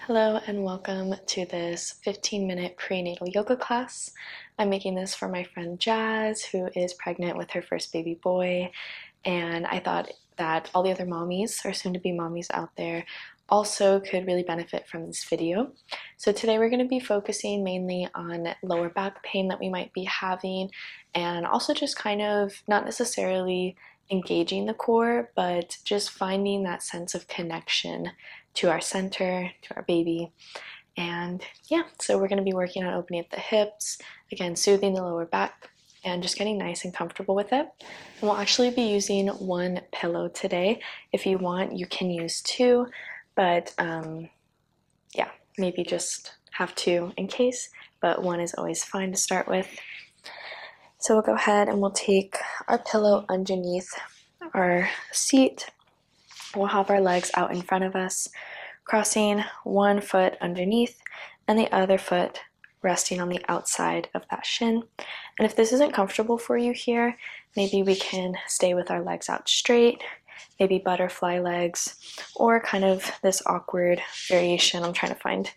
Hello and welcome to this 15-minute prenatal yoga class. I'm making this for my friend Jazz, who is pregnant with her first baby boy, and I thought that all the other mommies or soon-to-be mommies out there also could really benefit from this video. So today we're going to be focusing mainly on lower back pain that we might be having, and also just kind of not necessarily engaging the core, but just finding that sense of connection to our center, to our baby. And yeah, so we're going to be working on opening up the hips, again, soothing the lower back, and just getting nice and comfortable with it. And we'll actually be using one pillow today. If you want, you can use two, but yeah, maybe just have two in case, but one is always fine to start with. So we'll go ahead and we'll take our pillow underneath our seat. We'll have our legs out in front of us, crossing one foot underneath and the other foot resting on the outside of that shin. And if this isn't comfortable for you here, maybe we can stay with our legs out straight, maybe butterfly legs, or kind of this awkward variation. I'm trying to find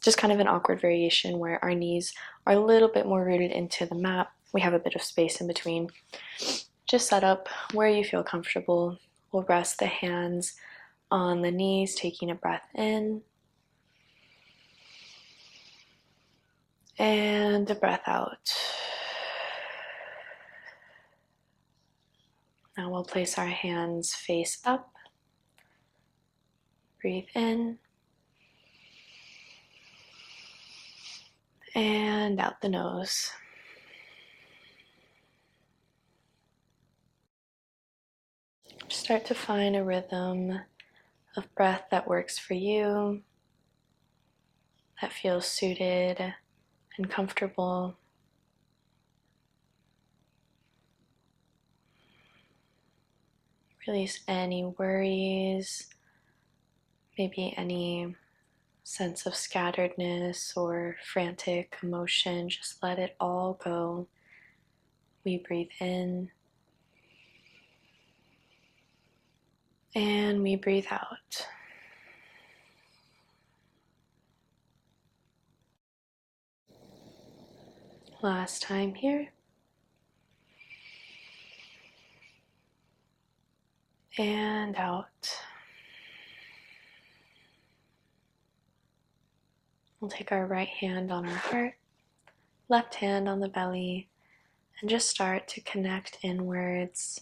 just kind of an awkward variation where our knees are a little bit more rooted into the mat. We have a bit of space in between. Just set up where you feel comfortable. We'll rest the hands on the knees, taking a breath in and a breath out. Now we'll place our hands face up. Breathe in and out the nose. Start to find a rhythm of breath that works for you, that feels suited and comfortable. Release any worries, maybe any sense of scatteredness or frantic emotion. Just let it all go. We breathe in and we breathe out. Last time here. And out. We'll take our right hand on our heart, left hand on the belly, and just start to connect inwards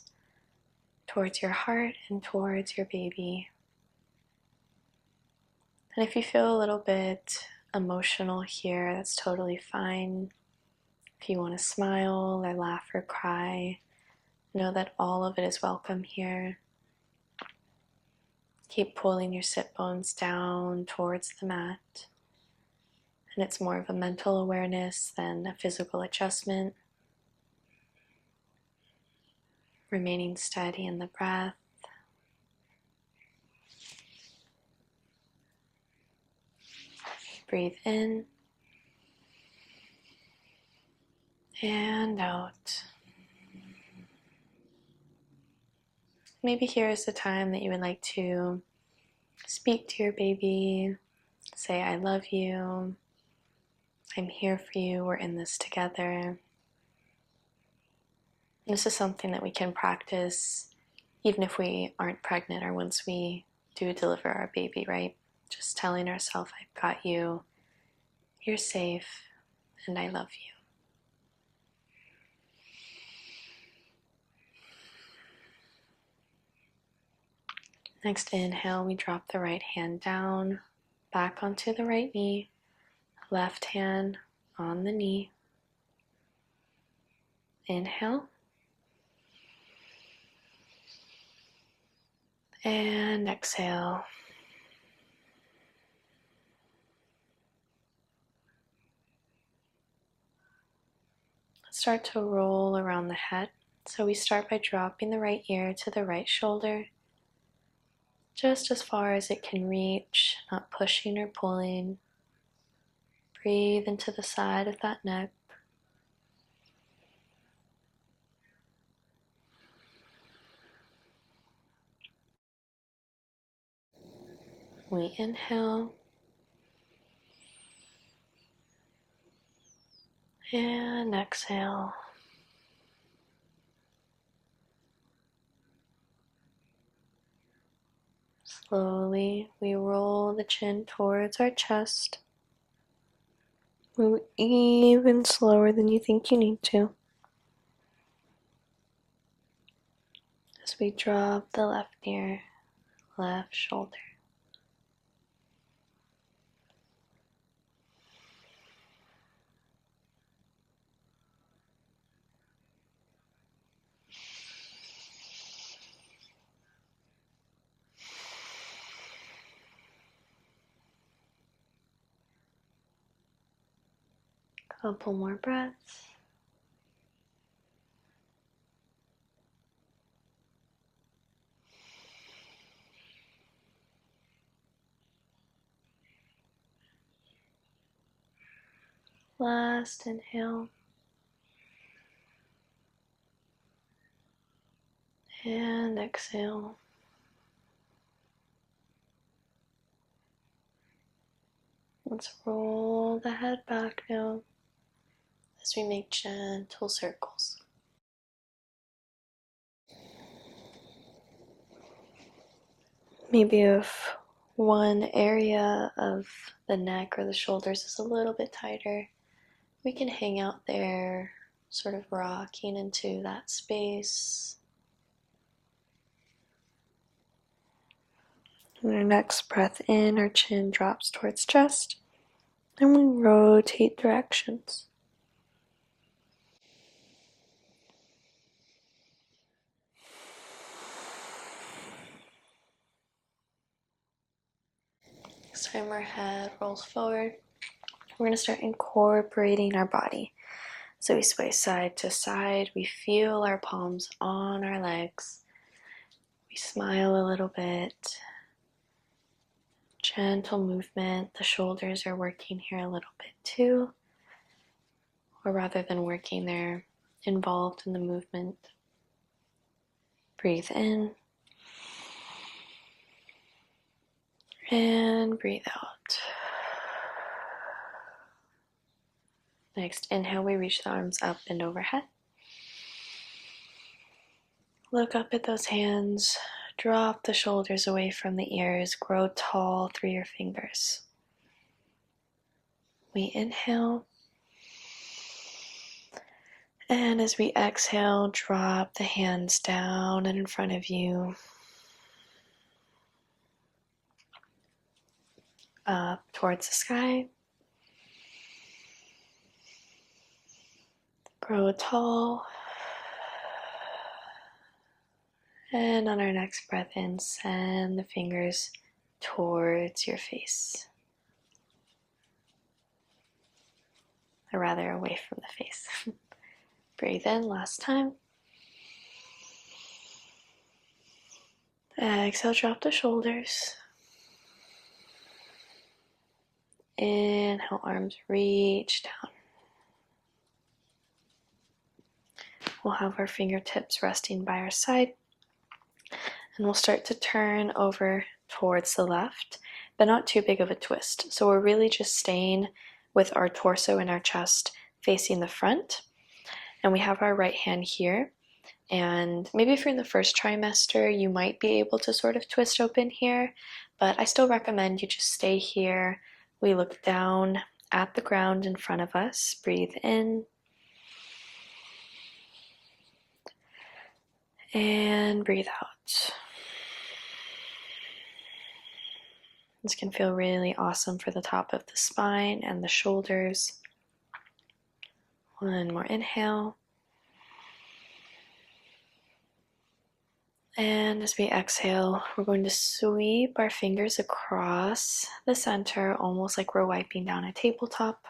towards your heart and towards your baby. And if you feel a little bit emotional here, that's totally fine. If you want to smile or laugh or cry, know that all of it is welcome here. Keep pulling your sit bones down towards the mat. And it's more of a mental awareness than a physical adjustment. Remaining steady in the breath. Breathe in and out. Maybe here is the time that you would like to speak to your baby, say, I love you, I'm here for you, we're in this together. This is something that we can practice even if we aren't pregnant or once we do deliver our baby, right? Just telling ourselves, I've got you, you're safe, and I love you. Next inhale, we drop the right hand down, back onto the right knee, left hand on the knee. Inhale. And exhale. Start to roll around the head. So we start by dropping the right ear to the right shoulder, just as far as it can reach, not pushing or pulling. Breathe into the side of that neck. We inhale. And exhale. Slowly, we roll the chin towards our chest. Move even slower than you think you need to. As we drop the left ear, left shoulder. Couple more breaths. Last inhale. And exhale. Let's roll the head back now as we make gentle circles. Maybe if one area of the neck or the shoulders is a little bit tighter, we can hang out there, sort of rocking into that space. On our next breath in, our chin drops towards chest, and we rotate directions. Next time our head rolls forward, we're going to start incorporating our body. So we sway side to side, we feel our palms on our legs, we smile a little bit, gentle movement, the shoulders are working here a little bit too, or rather than working, they're involved in the movement. Breathe in, and breathe out. Next, inhale, we reach the arms up and overhead. Look up at those hands, drop the shoulders away from the ears, grow tall through your fingers. We inhale, and as we exhale, drop the hands down and in front of you, up towards the sky. Grow tall. And on our next breath in, send the fingers towards your face. Or rather, away from the face. Breathe in, last time. Exhale, drop the shoulders. Inhale, arms reach down. We'll have our fingertips resting by our side. And we'll start to turn over towards the left, but not too big of a twist. So we're really just staying with our torso and our chest facing the front. And we have our right hand here. And maybe if you're in the first trimester, you might be able to sort of twist open here, but I still recommend you just stay here. We look down at the ground in front of us. Breathe in. And breathe out. This can feel really awesome for the top of the spine and the shoulders. One more inhale. And as we exhale, we're going to sweep our fingers across the center, almost like we're wiping down a tabletop.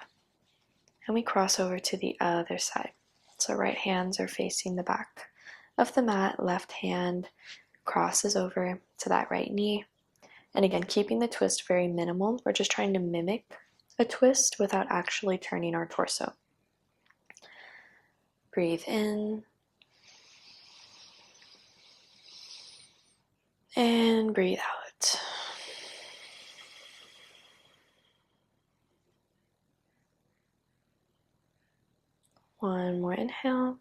And we cross over to the other side. So right hands are facing the back of the mat, left hand crosses over to that right knee. And again, keeping the twist very minimal. We're just trying to mimic a twist without actually turning our torso. Breathe in. And breathe out. One more inhale.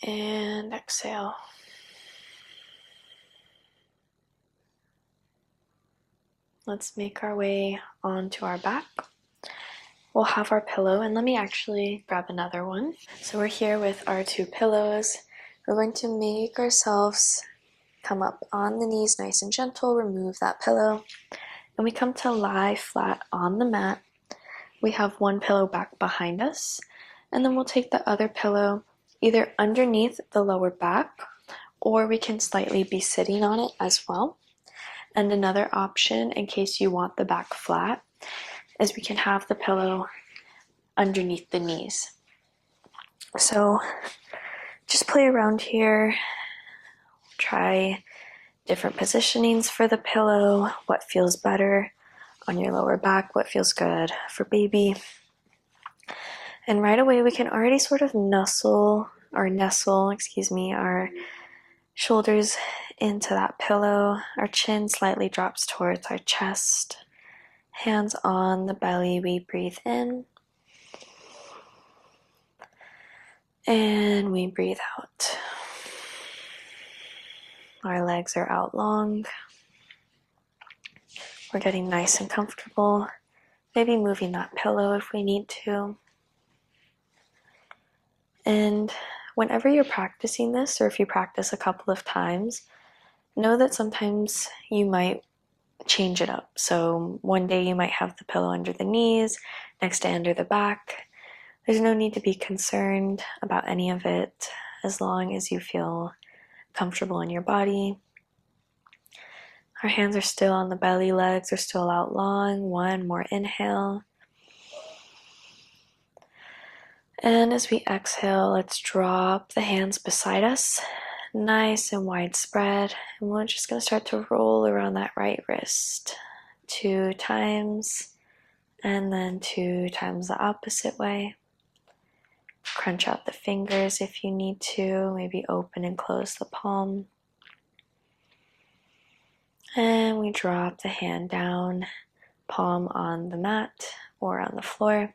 And exhale. Let's make our way onto our back. We'll have our pillow, and let me actually grab another one. So we're here with our 2 pillows. We're going to make ourselves come up on the knees nice and gentle, remove that pillow, and we come to lie flat on the mat. We have one pillow back behind us, and then we'll take the other pillow either underneath the lower back, or we can slightly be sitting on it as well. And another option, in case you want the back flat, is we can have the pillow underneath the knees. So just play around here, try different positionings for the pillow, what feels better on your lower back, what feels good for baby. And right away we can already sort of nestle our shoulders into that pillow. Our chin slightly drops towards our chest. Hands on the belly, we breathe in. And we breathe out. Our legs are out long. We're getting nice and comfortable. Maybe moving that pillow if we need to. And whenever you're practicing this, or if you practice a couple of times, know that sometimes you might change it up. So one day you might have the pillow under the knees, next day under the back. There's no need to be concerned about any of it as long as you feel comfortable in your body. Our hands are still on the belly, legs are still out long. One more inhale. And as we exhale, let's drop the hands beside us, nice and widespread. And we're just going to start to roll around that right wrist 2 times, and then 2 times the opposite way. Crunch out the fingers if you need to, maybe open and close the palm. And we drop the hand down, palm on the mat or on the floor.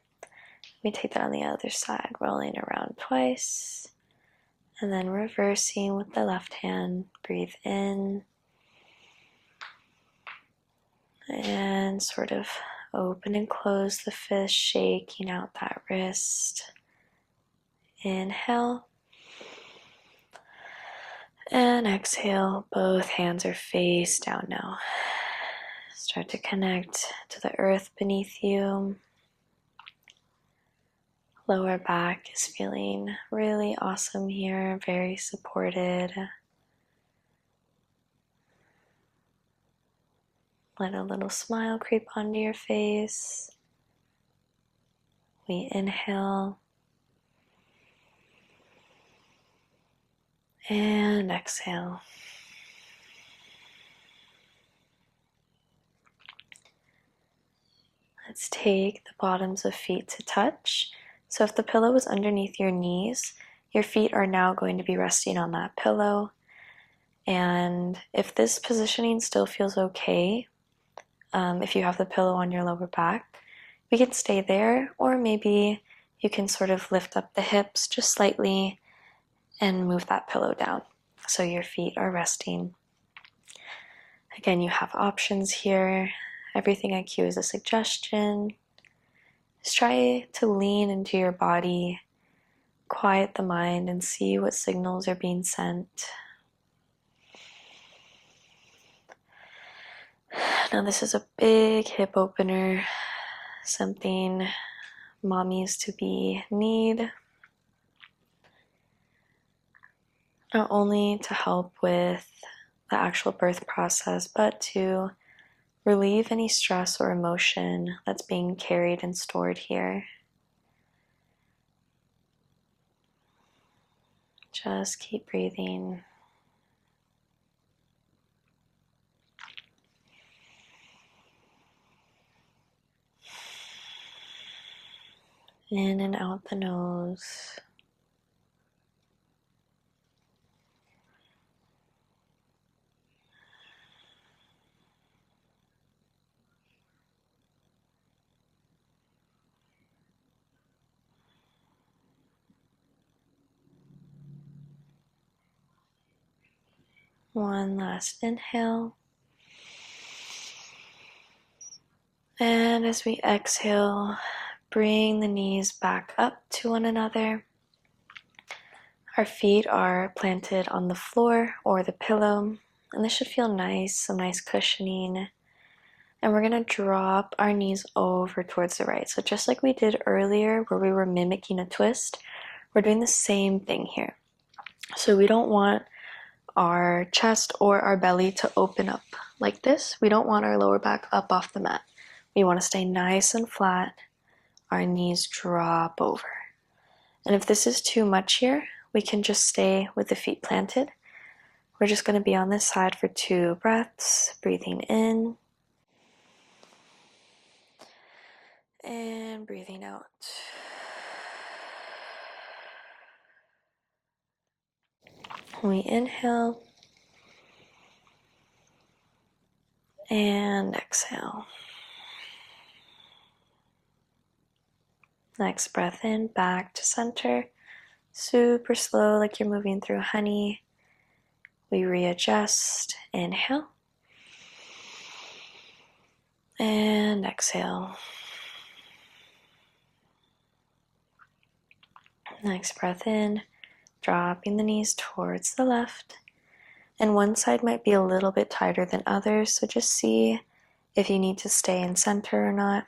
We take that on the other side, rolling around twice, and then reversing with the left hand. Breathe in, and sort of open and close the fist, shaking out that wrist. Inhale, and exhale. Both hands are face down now. Start to connect to the earth beneath you. Lower back is feeling really awesome here, very supported. Let a little smile creep onto your face. We inhale and exhale. Let's take the bottoms of feet to touch. So if the pillow is underneath your knees, your feet are now going to be resting on that pillow. And if this positioning still feels okay, if you have the pillow on your lower back, we can stay there, or maybe you can sort of lift up the hips just slightly and move that pillow down so your feet are resting. Again, you have options here. Everything I cue is a suggestion. Just try to lean into your body, quiet the mind, and see what signals are being sent. Now this is a big hip opener, something mommies to be need. Not only to help with the actual birth process, but to relieve any stress or emotion that's being carried and stored here. Just keep breathing. In and out the nose. One last inhale. And as we exhale, bring the knees back up to one another. Our feet are planted on the floor or the pillow, and this should feel nice, some nice cushioning. And we're going to drop our knees over towards the right. So just like we did earlier where we were mimicking a twist, we're doing the same thing here. So we don't want our chest or our belly to open up like this. We don't want our lower back up off the mat. We want to stay nice and flat. Our knees drop over. And if this is too much here, we can just stay with the feet planted. We're just going to be on this side for 2 breaths, breathing in and breathing out. We inhale and exhale. Next breath in, back to center. Super slow, like you're moving through honey. We readjust. Inhale. And exhale. Next breath in, dropping the knees towards the left. And one side might be a little bit tighter than others, so just see if you need to stay in center or not.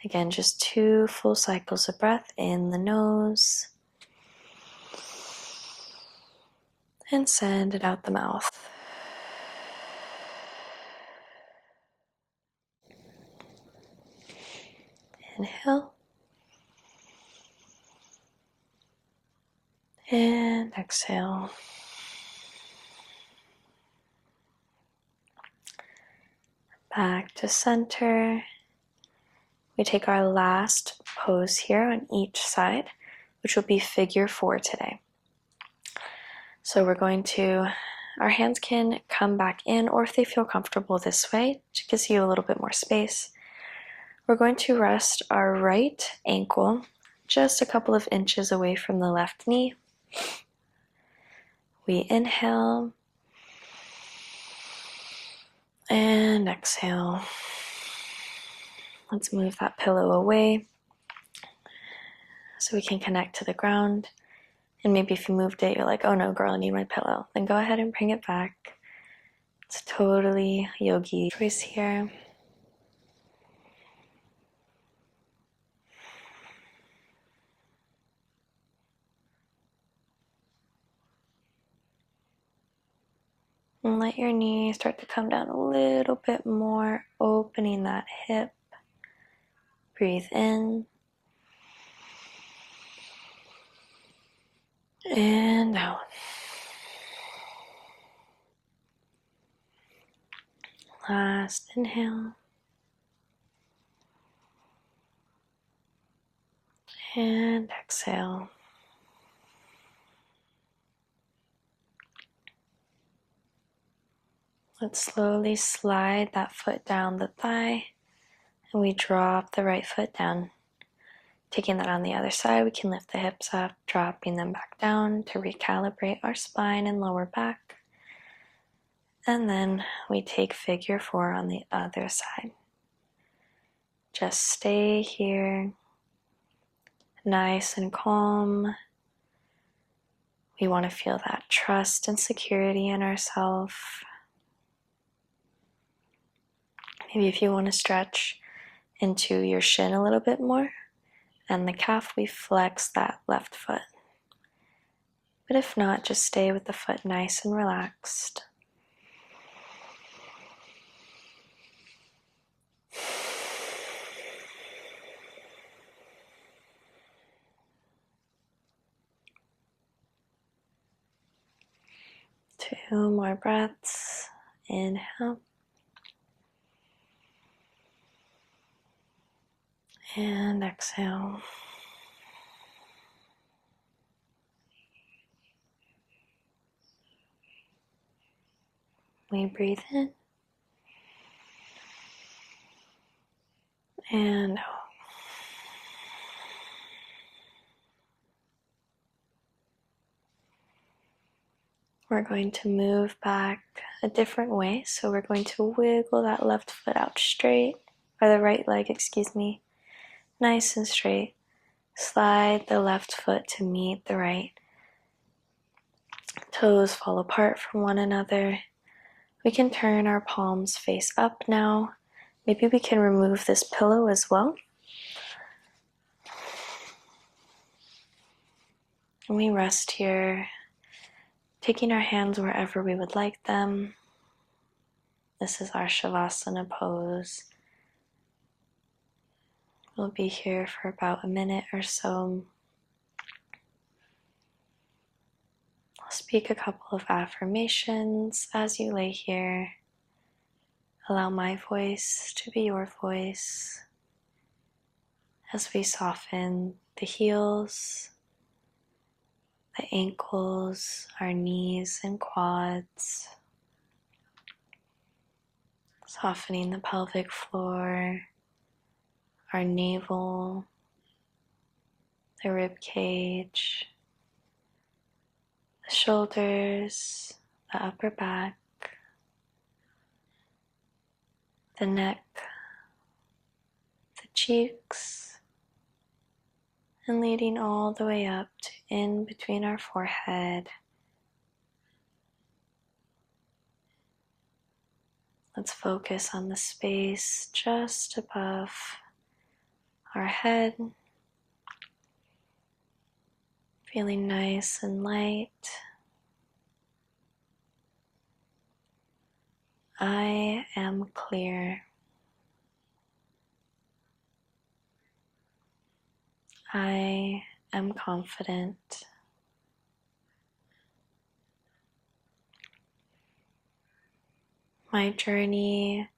Again, just 2 full cycles of breath in the nose. And send it out the mouth. Inhale. And exhale. Back to center. We take our last pose here on each side, which will be figure 4 today. So we're going to, our hands can come back in, or if they feel comfortable this way, it gives you a little bit more space. We're going to rest our right ankle just a couple of inches away from the left knee. We inhale and exhale. Let's move that pillow away so we can connect to the ground. And maybe if you moved it, you're like, oh no, girl, I need my pillow. Then go ahead and bring it back. It's totally yogi choice here. And let your knee start to come down a little bit more, opening that hip. Breathe in. And out. Last inhale. And exhale. Let's slowly slide that foot down the thigh, and we drop the right foot down. Taking that on the other side, we can lift the hips up, dropping them back down to recalibrate our spine and lower back. And then we take figure 4 on the other side. Just stay here, nice and calm. We want to feel that trust and security in ourselves. Maybe if you want to stretch into your shin a little bit more, and the calf, we flex that left foot. But if not, just stay with the foot nice and relaxed. Two more breaths. Inhale. And exhale. We breathe in and out. We're going to move back a different way. So we're going to wiggle that left foot out straight, or the right leg, excuse me, nice and straight. Slide the left foot to meet the right. Toes fall apart from one another. We can turn our palms face up now. Maybe we can remove this pillow as well. And we rest here, taking our hands wherever we would like them. This is our Shavasana pose. We'll be here for about a minute or so. I'll speak a couple of affirmations as you lay here. Allow my voice to be your voice as we soften the heels, the ankles, our knees and quads, softening the pelvic floor, our navel, the rib cage, the shoulders, the upper back, the neck, the cheeks, and leading all the way up to in between our forehead. Let's focus on the space just above our head, feeling nice and light. I am clear. I am confident. My journey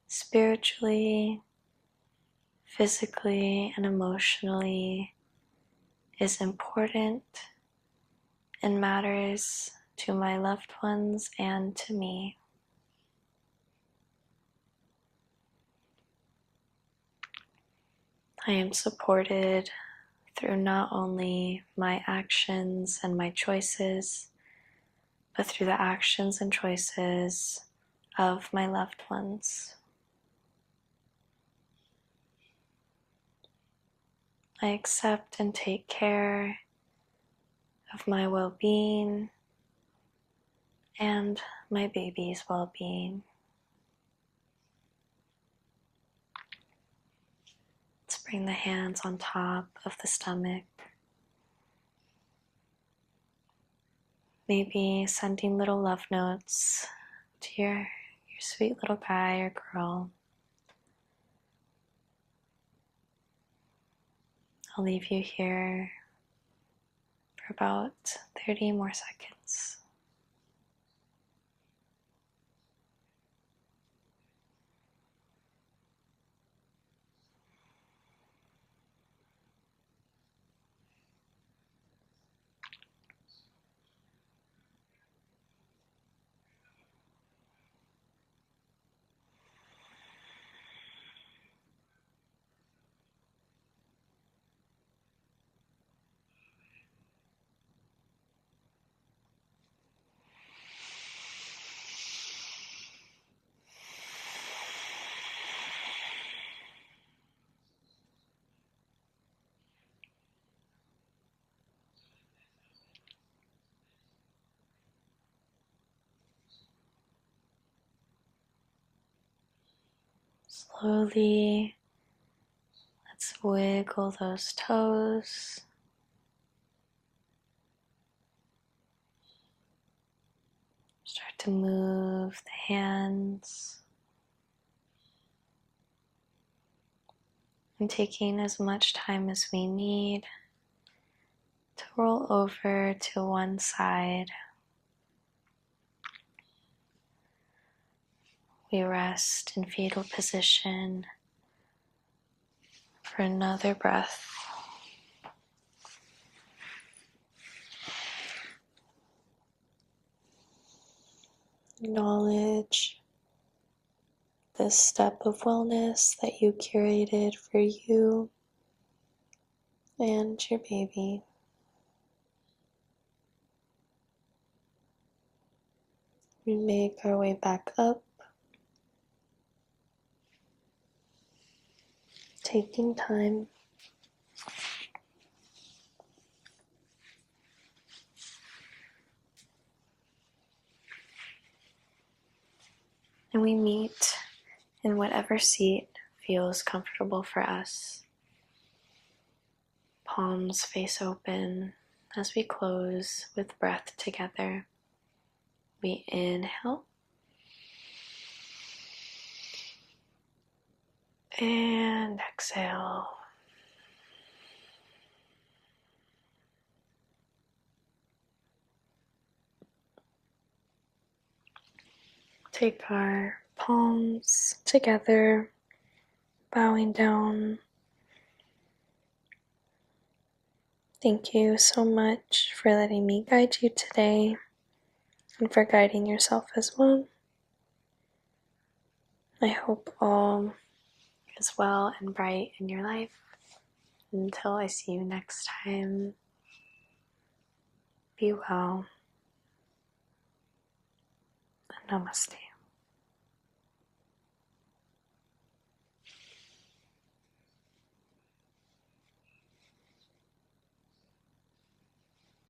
spiritually, physically, and emotionally is important and matters to my loved ones and to me. I am supported through not only my actions and my choices, but through the actions and choices of my loved ones. I accept and take care of my well-being and my baby's well-being. Let's bring the hands on top of the stomach. Maybe sending little love notes to your sweet little guy or girl. I'll leave you here for about 30 more seconds. Slowly, let's wiggle those toes. Start to move the hands. And taking as much time as we need to roll over to one side. We rest in fetal position for another breath. Acknowledge this step of wellness that you curated for you and your baby. We make our way back up, taking time. And we meet in whatever seat feels comfortable for us. Palms face open as we close with breath together. We inhale and exhale. Take our palms together, bowing down. Thank you so much for letting me guide you today and for guiding yourself as well. I hope all is well and bright in your life. Until I see you next time, be well and namaste.